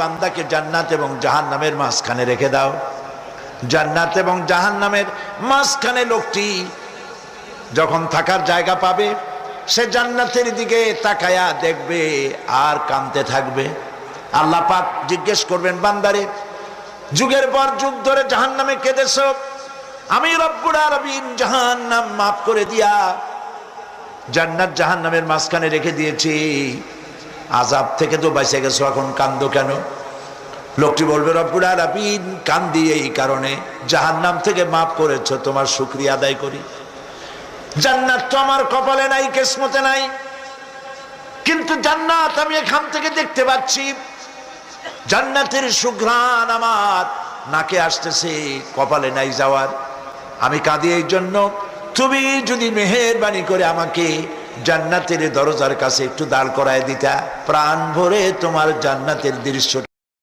বান্দাকে জান্নাত এবং জাহান্নামের মাঝখানে রেখে দাও। জান্নাত এবং জাহান্নামের মাঝখানে লোকটি যখন থাকার জায়গা পাবে, সে জান্নাতের দিকে তাকায়া দেখবে আর কাঁদতে থাকবে। আল্লাহ পাক জিজ্ঞেস করবেন, বান্দারে যুগের পর যুগ ধরে জাহান্নামে কেঁদেছো, আমি রব্বুল আলামিন জাহান্নাম মাফ করে দিয়া জান্নাত জাহান্নামের মাঝখানে রেখে দিয়েছি, আযাব থেকে তো বেঁচে গেছো, এখন কান্দো কেন? লোকটি বলবে, রব্বুল আলামিন কান্দি এই কারণে, জাহান্নাম থেকে মাফ করেছো, তোমার শুকরিয়া আদায় করি। জান্নাত তো আমার কপালে নাই, কিসমতে নাই, কিন্তু জান্নাত আমি এখান থেকে দেখতে পাচ্ছি, জান্নাতের সুঘ্রাণ আমার নাকে আসতেছে, কপালে নাই যাওয়ার। আমি কাঁদি এই জন্য, তুমি যদি মেহেরবানি করে আমাকে জান্নাতের দরজার কাছে একটু দাঁড় করায় দিতা, প্রাণ ভরে তোমার জান্নাতের দৃশ্য